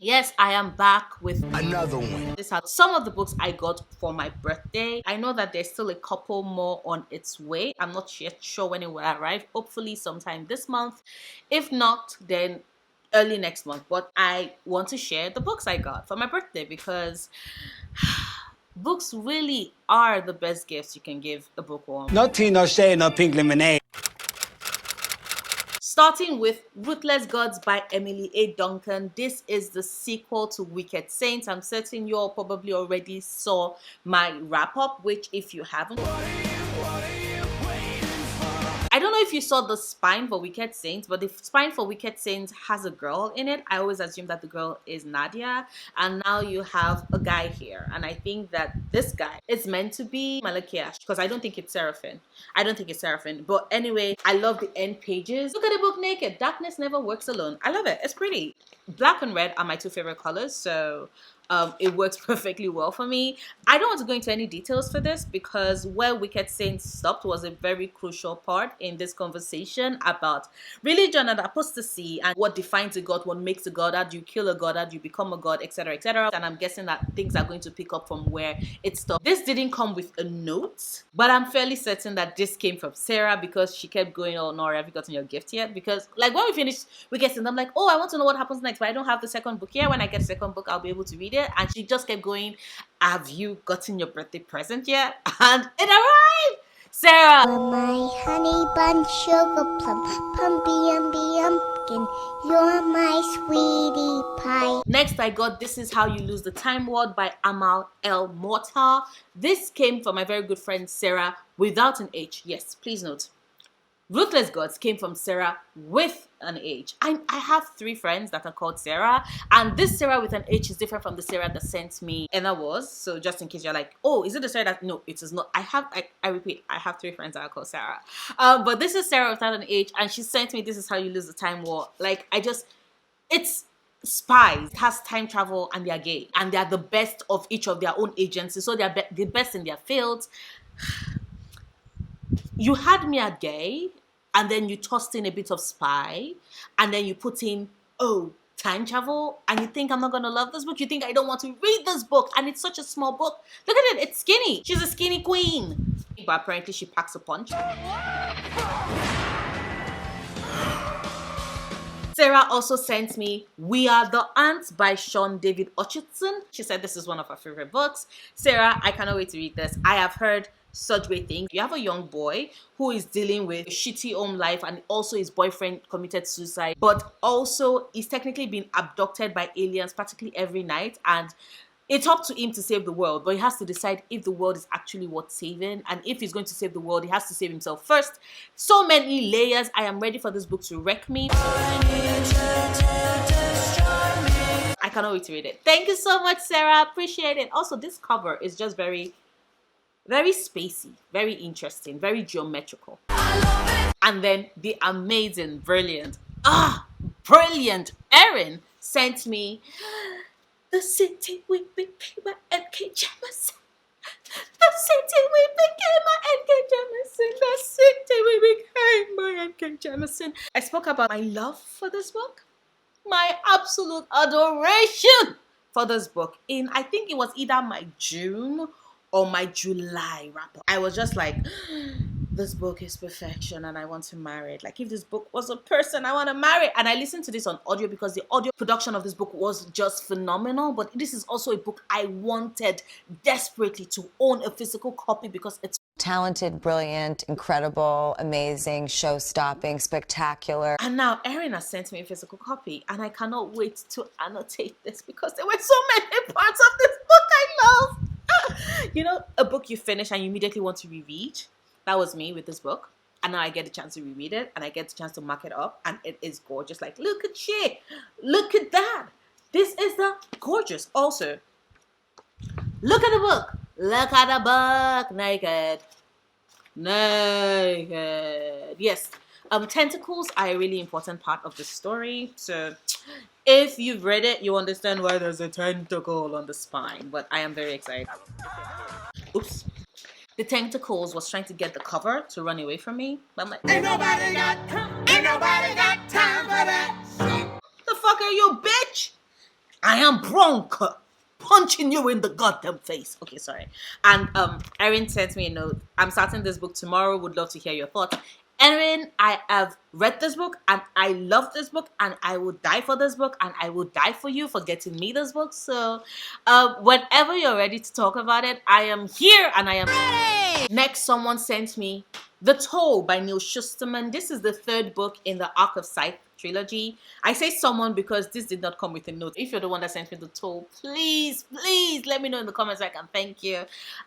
Yes, I am back with Another one. this are some of the books I got for my birthday. I know that there's still a couple more on its way. I'm not yet sure when it will arrive. Hopefully sometime this month. If not, then early next month. But I want to share the books I got for my birthday because books really are the best gifts you can give a bookworm. No tea, no shade, no pink lemonade. Starting with Ruthless Gods by Emily A. Duncan. This is the sequel to Wicked Saints. I'm certain you all probably already saw my wrap up, which if you haven't, I don't know if you saw the spine for Wicked Saints, but the spine for Wicked Saints has a girl in it. I always assume that the girl is Nadia, and now you have a guy here. And I think that this guy is meant to be Malakias because I don't think it's Seraphim. I don't think it's Seraphim. But anyway, I love the end pages. Look at the book naked. Darkness never works alone. I love it. It's pretty. Black and red are my two favorite colors, so it works perfectly well for me. I don't want to go into any details for this because where Wicked Saints stopped was a very crucial part in this conversation about religion and apostasy and what defines a god, what makes a god, how do you kill a god, how do you become a god, etc., etc. And I'm guessing that things are going to pick up from where it stopped. This didn't come with a note, but I'm fairly certain that this came from Sarah because she kept going, oh, Nora, have you gotten your gift yet? Because like when we finished Wicked Saints, I'm like, oh, I want to know what happens next, but I don't have the second book here. When I get the second book, I'll be able to read it. And she just kept going, have you gotten your birthday present yet? And it arrived! Sarah! My honey bun sugar plum, pumpy umby umpkin, you're my sweetie pie. Next, I got This Is How You Lose the Time Word by Amal El Mortar. This came from my very good friend Sarah without an H. Yes, please note. Ruthless Gods came from Sarah with an H. I have three friends that are called Sarah, and this Sarah with an H is different from the Sarah that sent me Enna was. So just in case you're like, oh, is it the Sarah that? No, it is not. I repeat, I have three friends that are called Sarah. But this is Sarah without an H, and she sent me This Is How You Lose the Time War. Like, it's spies. It has time travel and they're gay. And they're the best of each of their own agencies. So they're the best in their fields. You had me at gay, and then you tossed in a bit of spy, and then you put in, oh, time travel, and you think I'm not gonna love this book? You think I don't want to read this book? And it's such a small book. Look at it, it's skinny. She's a skinny queen. But apparently she packs a punch. Sarah also sent me We Are the Ants by Sean David Hutchinson. She said this is one of her favorite books. Sarah, I cannot wait to read this. I have heard such great things. You have a young boy who is dealing with a shitty home life, and also his boyfriend committed suicide, but also he's technically been abducted by aliens practically every night, and it's up to him to save the world, but he has to decide if the world is actually worth saving, and if he's going to save the world, he has to save himself first. So many layers. I am ready for this book to wreck me. I cannot wait to read it. Thank you so much, Sarah. Appreciate it. Also, this cover is just very, very spacey, very interesting, very geometrical. And then the amazing, brilliant Erin sent me The City We Became by N.K. Jemisin. The City We Became by N.K. Jemisin. The City We Became by N.K. Jemisin. I spoke about my love for this book, my absolute adoration for this book in, I think it was either my June or my July wrap up. I was just like, this book is perfection and I want to marry it. Like, if this book was a person, I want to marry it. And I listened to this on audio because the audio production of this book was just phenomenal. But this is also a book I wanted desperately to own a physical copy because it's talented, brilliant, incredible, amazing, show-stopping, spectacular. And now Erin has sent me a physical copy, and I cannot wait to annotate this because there were so many parts of this book I love. You know, a book you finish and you immediately want to reread? That was me with this book. And now I get a chance to reread it, and I get a chance to mark it up, and it is gorgeous. Like, look at shit. Look at that. This is the gorgeous. Also, look at the book. Look at the book. Naked. Yes. Tentacles are a really important part of the story. So if you've read it, you understand why there's a tentacle on the spine. But I am very excited. Oops. The tentacles was trying to get the cover to run away from me. But I'm like, ain't nobody got time for that shit. The fuck are you, bitch? I am Bronca, punching you in the goddamn face. Okay, sorry. And Erin sent me a note. I'm starting this book tomorrow. Would love to hear your thoughts. Erin, I have read this book and I love this book and I will die for this book and I will die for you for getting me this book. So whenever you're ready to talk about it, I am here and I am ready. Next, someone sent me The Toll by Neil Schusterman. This is the third book in the Arc of Scythe trilogy. I say someone because this did not come with a note. If you're the one that sent me The Toll, please let me know in the comments so I can thank you.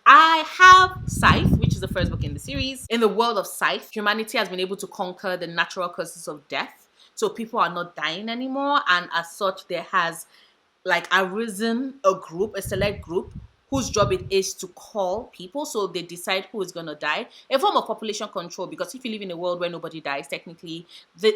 I have Scythe, which is the first book in the series. In the world of Scythe, humanity has been able to conquer the natural causes of death, so people are not dying anymore, and as such there has like arisen a group, a select group, whose job it is to call people, so they decide who is going to die. A form of population control, because if you live in a world where nobody dies, technically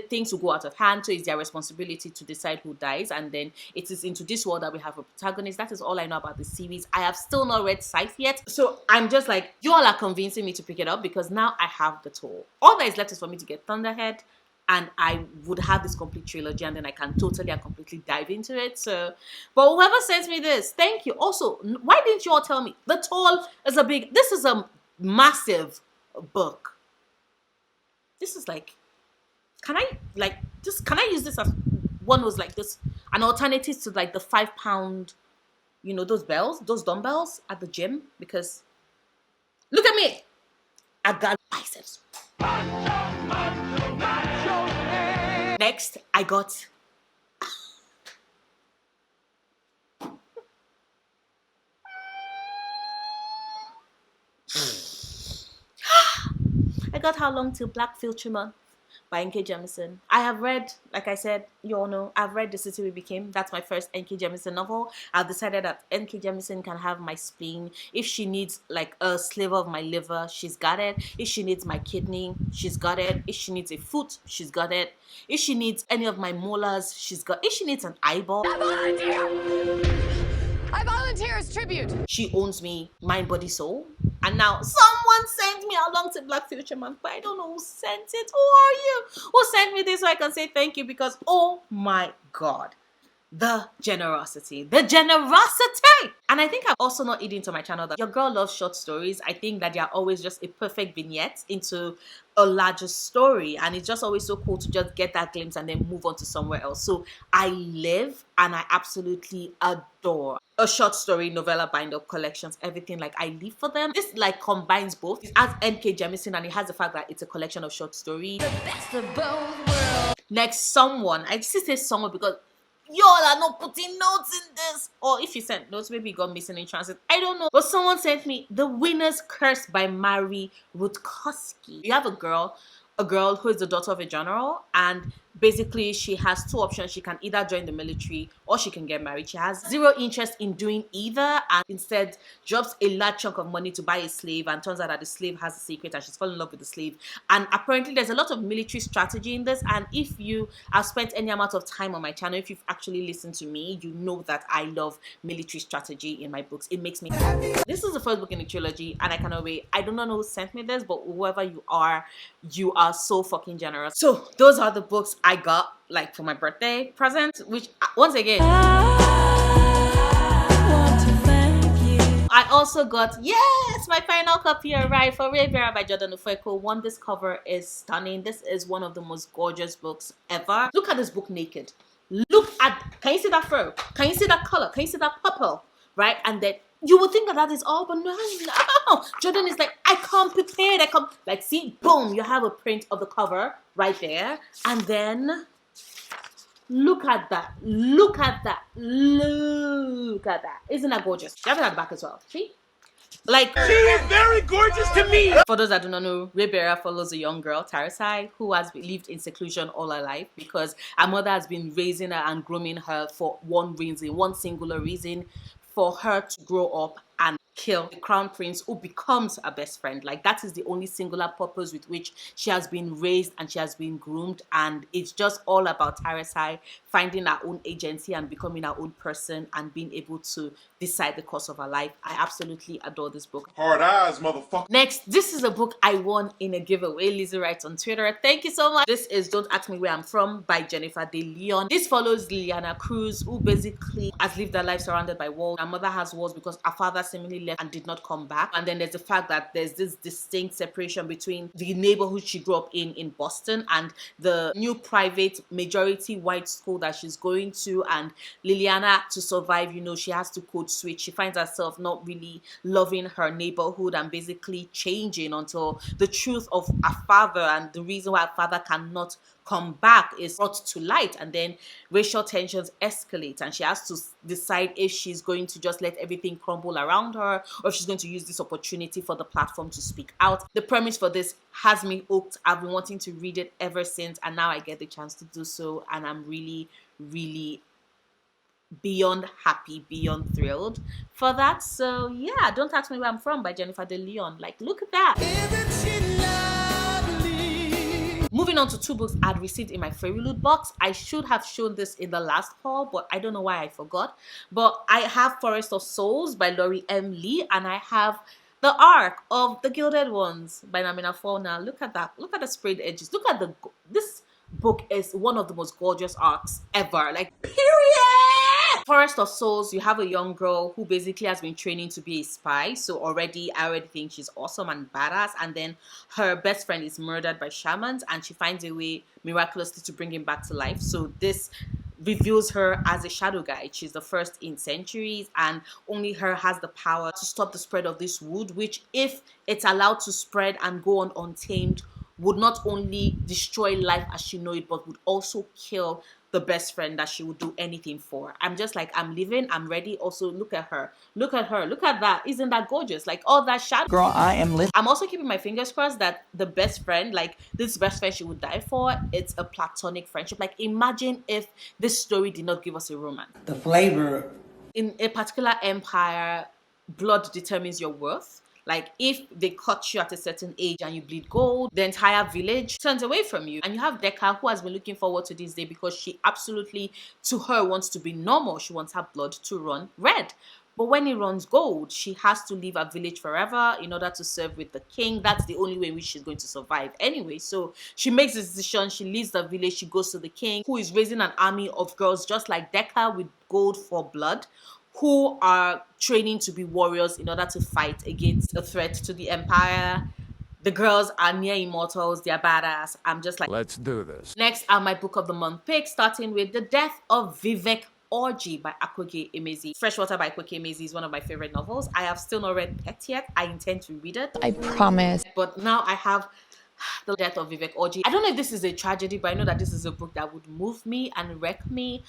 things will go out of hand, so it's their responsibility to decide who dies. And then it is into this world that we have a protagonist. That is all I know about the series. I have still not read Scythe yet, so I'm just like, you all are convincing me to pick it up because now I have The Toll. All that is left is for me to get Thunderhead, and I would have this complete trilogy, and then I can totally and completely dive into it. So, but whoever sends me this, thank you. Also, why didn't you all tell me? The Toll is this is a massive book. This is like, can I use this as one was like this, an alternative to like the £5, those dumbbells at the gym? Because look at me, I got biceps. Next, I got How Long Till Black Future Month by N.K. Jemisin. I have read, like I said, you all know, I've read The City We Became. That's my first N.K. Jemisin novel. I've decided that N.K. Jemisin can have my spleen. If she needs like a sliver of my liver, she's got it. If she needs my kidney, she's got it. If she needs a foot, she's got it. If she needs any of my molars, she's got it. If she needs an eyeball, I volunteer as tribute. She owns me, mind, body, soul. And now someone sent me along to Black Future Month, but I don't know who sent it. Who are you? Who sent me this so I can say thank you? Because oh my God, the generosity. And I think I've also not eaten to my channel that your girl loves short stories. I think that they are always just a perfect vignette into a larger story, and it's just always so cool to just get that glimpse and then move on to somewhere else. So I live and I absolutely adore a short story novella binder collections, everything. Like I live for them. This like combines both. It has N.K. Jemisin and it has the fact that it's a collection of short stories. The best of both worlds. Next, someone, I just say someone because y'all are not putting notes in this. Or if you sent notes, maybe you got missing in transit. I don't know. But someone sent me The Winner's Curse by Mary Rutkowski. You have a girl who is the daughter of a general, and basically she has two options. She can either join the military or she can get married. She has zero interest in doing either, and instead drops a large chunk of money to buy a slave, and turns out that the slave has a secret and she's fallen in love with the slave. And apparently there's a lot of military strategy in this, and if you have spent any amount of time on my channel, if you've actually listened to me, you know that I love military strategy in my books. It makes me happy. This is the first book in the trilogy and I cannot wait. I do not know who sent me this, but whoever you are so fucking generous. So those are the books I got like for my birthday present, which once again I also got, yes, my final copy arrived for Ribera by Jordan Ufeko. One, this cover is stunning. This is one of the most gorgeous books ever. Look at this book naked. Look at, can you see that fur? Can you see that color? Can you see that purple? Right? And then you would think that is all, but no. Jordan is like, I come prepared. Like, see, boom, you have a print of the cover right there. And then look at that. Look at that. Look at that. Isn't that gorgeous? You have it at the back as well. See? Like, she is very gorgeous to me. For those that do not know, Ribera follows a young girl, Tarisai, who has lived in seclusion all her life because her mother has been raising her and grooming her for one reason, one singular reason, for her to grow up and kill the crown prince who becomes her best friend. Like, that is the only singular purpose with which she has been raised and she has been groomed, and it's just all about Taresai finding her own agency and becoming her own person and being able to decide the course of her life. I absolutely adore this book. Hard eyes, motherfucker. Next, this is a book I won in a giveaway. Lizzie writes on Twitter, thank you so much. This is Don't Ask Me Where I'm From by Jennifer De Leon. This follows Liliana Cruz, who basically has lived her life surrounded by walls. Her mother has walls because her father seemingly left and did not come back. And then there's the fact that there's this distinct separation between the neighborhood she grew up in Boston, and the new private majority white school that she's going to. And Liliana, to survive, you know, she has to code switch. She finds herself not really loving her neighborhood and basically changing until the truth of her father and the reason why her father cannot come back is brought to light, and then racial tensions escalate and she has to decide if she's going to just let everything crumble around her or if she's going to use this opportunity for the platform to speak out. The premise for this has me hooked. I've been wanting to read it ever since, and now I get the chance to do so, and I'm really beyond happy, beyond thrilled for that. So yeah, Don't Ask Me Where I'm From by Jennifer De Leon. Like, look at that. Moving on to two books I'd received in my Fairy Loot box. I should have shown this in the last haul, but I don't know why I forgot. But I have Forrest of Souls by Laurie M. Lee, and I have The Arc of the Gilded Ones by Namina Fauna. Look at that. Look at the sprayed edges. Look at this book is one of the most gorgeous arcs ever. Like, period! Forrest of Souls, you have a young girl who basically has been training to be a spy. So I already think she's awesome and badass. And then her best friend is murdered by shamans, and she finds a way miraculously to bring him back to life. So this reveals her as a shadow guide. She's the first in centuries, and only her has the power to stop the spread of this wood, which, if it's allowed to spread and go on untamed, would not only destroy life as she know it, but would also kill the best friend that she would do anything for. I'm just like, I'm living, I'm ready. Also, look at her. Look at her. Look at that. Isn't that gorgeous? Like, all that shadow. Girl, I am listening. I'm also keeping my fingers crossed that the best friend, like this best friend she would die for, it's a platonic friendship. Like, imagine if this story did not give us a romance. The flavor. In a particular empire, blood determines your worth. Like, if they cut you at a certain age and you bleed gold, the entire village turns away from you. And you have Decca, who has been looking forward to this day because she absolutely, to her, wants to be normal. She wants her blood to run red. But when it runs gold, she has to leave her village forever in order to serve with the king. That's the only way in which she's going to survive anyway. So she makes this decision. She leaves the village. She goes to the king, who is raising an army of girls just like Decca with gold for blood, who are training to be warriors in order to fight against a threat to the empire. The girls are near immortals. They're badass. I'm just like, let's do this. Next are my book of the month picks, starting with The Death of Vivek Orji by Akwege Emezi. Freshwater by Akwege Emezi is one of my favorite novels. I have still not read Pet yet. I intend to read it. I promise. But now I have The Death of Vivek Orji. I don't know if this is a tragedy, but I know that this is a book that would move me and wreck me.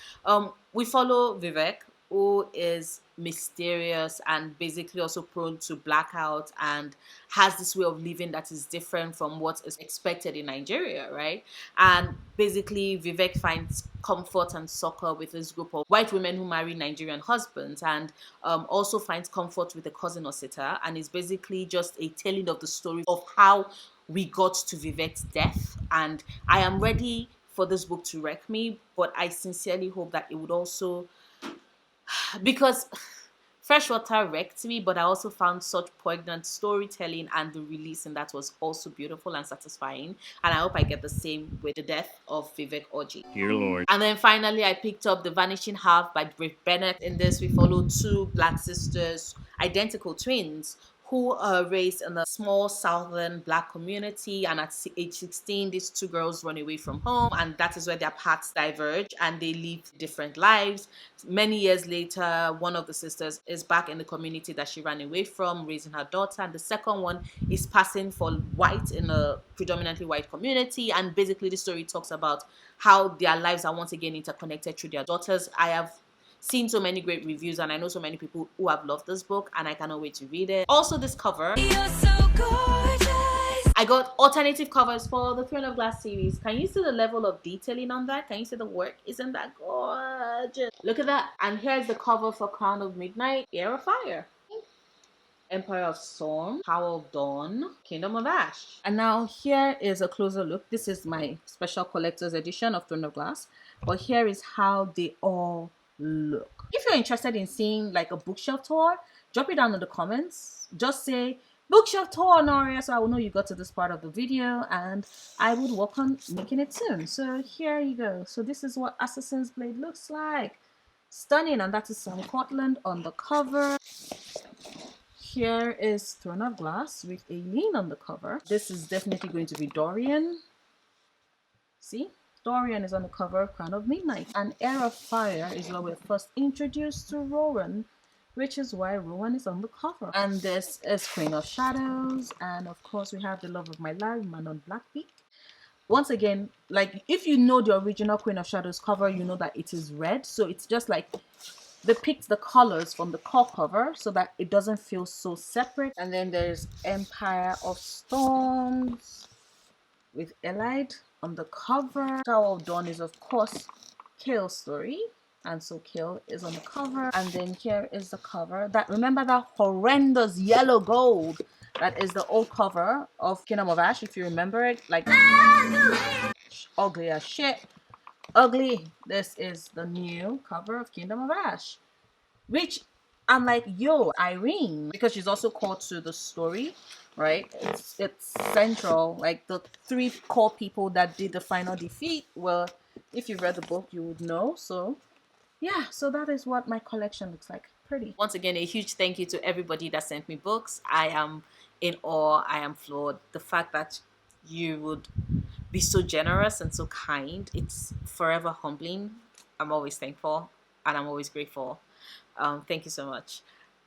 We follow Vivek, who is mysterious and basically also prone to blackout and has this way of living that is different from what is expected in Nigeria, right? And basically Vivek finds comfort and succor with this group of white women who marry Nigerian husbands, and also finds comfort with a cousin Osita, and is basically just a telling of the story of how we got to Vivek's death. And I am ready for this book to wreck me, but I sincerely hope that it would also, because Freshwater wrecked me, but I also found such poignant storytelling, and the release in that was also beautiful and satisfying. And I hope I get the same with The Death of Vivek Orji. Dear Lord. And then finally, I picked up The Vanishing Half by Brit Bennett. In this, we follow two black sisters, identical twins, who are raised in a small southern black community, and at age 16 these two girls run away from home, and that is where their paths diverge and they live different lives. Many years later, one of the sisters is back in the community that she ran away from, raising her daughter, and the second one is passing for white in a predominantly white community. And basically the story talks about how their lives are once again interconnected through their daughters. I have seen so many great reviews, and I know so many people who have loved this book, and I cannot wait to read it. Also, this cover. You're so gorgeous. I got alternative covers for the Throne of Glass series. Can you see the level of detailing on that? Can you see the work? Isn't that gorgeous? Look at that. And here's the cover for Crown of Midnight, Air of Fire. Empire of Storm, Tower of Dawn, Kingdom of Ash. And now here is a closer look. This is my special collector's edition of Throne of Glass. But here is how they all look. If you're interested in seeing like a bookshelf tour, drop it down in the comments. Just say bookshelf tour, Noria, so I will know you got to this part of the video, and I would work on making it soon. So here you go. So this is what Assassin's Blade looks like. Stunning, and that is Sam Cortland on the cover. Here is Throne of Glass with Aileen on the cover. This is definitely going to be Dorian. See? Dorian is on the cover of Crown of Midnight. And Heir of Fire is where we're first introduced to Rowan, which is why Rowan is on the cover. And this is Queen of Shadows. And of course, we have The Love of My Life, Manon Blackbeak. Once again, like if you know the original Queen of Shadows cover, you know that it is red. So it's just like they picked the colors from the core cover so that it doesn't feel so separate. And then there's Empire of Storms with Elide on the cover. Tower of Dawn is of course Kale's story, and so Kale is on the cover. And then here is the cover. That, remember that horrendous yellow gold that is the old cover of Kingdom of Ash, if you remember it, like ugly as shit. Ugly. This is the new cover of Kingdom of Ash, which I'm like, yo, Irene, because she's also core to the story, right? It's central. Like the three core people that did the final defeat. Well, if you've read the book, you would know. So yeah, so that is what my collection looks like. Pretty. Once again, a huge thank you to everybody that sent me books. I am in awe. I am floored. The fact that you would be so generous and so kind, it's forever humbling. I'm always thankful and I'm always grateful. Thank you so much.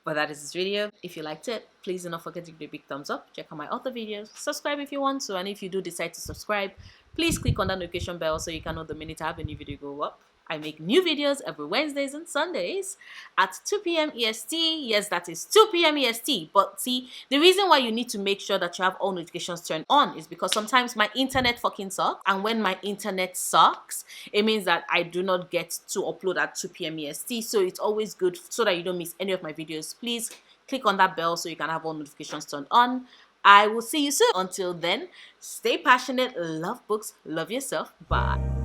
But that is this video. If you liked it, please do not forget to give it a big thumbs up. Check out my other videos. Subscribe if you want to. And if you do decide to subscribe, please click on that notification bell so you can know the minute I have a new video go up. I make new videos every Wednesdays and Sundays at 2 p.m. EST. Yes, that is 2 p.m. EST. But see, the reason why you need to make sure that you have all notifications turned on is because sometimes my internet fucking sucks. And when my internet sucks, it means that I do not get to upload at 2 p.m. EST. So it's always good so that you don't miss any of my videos. Please click on that bell so you can have all notifications turned on. I will see you soon. Until then, stay passionate, love books, love yourself. Bye.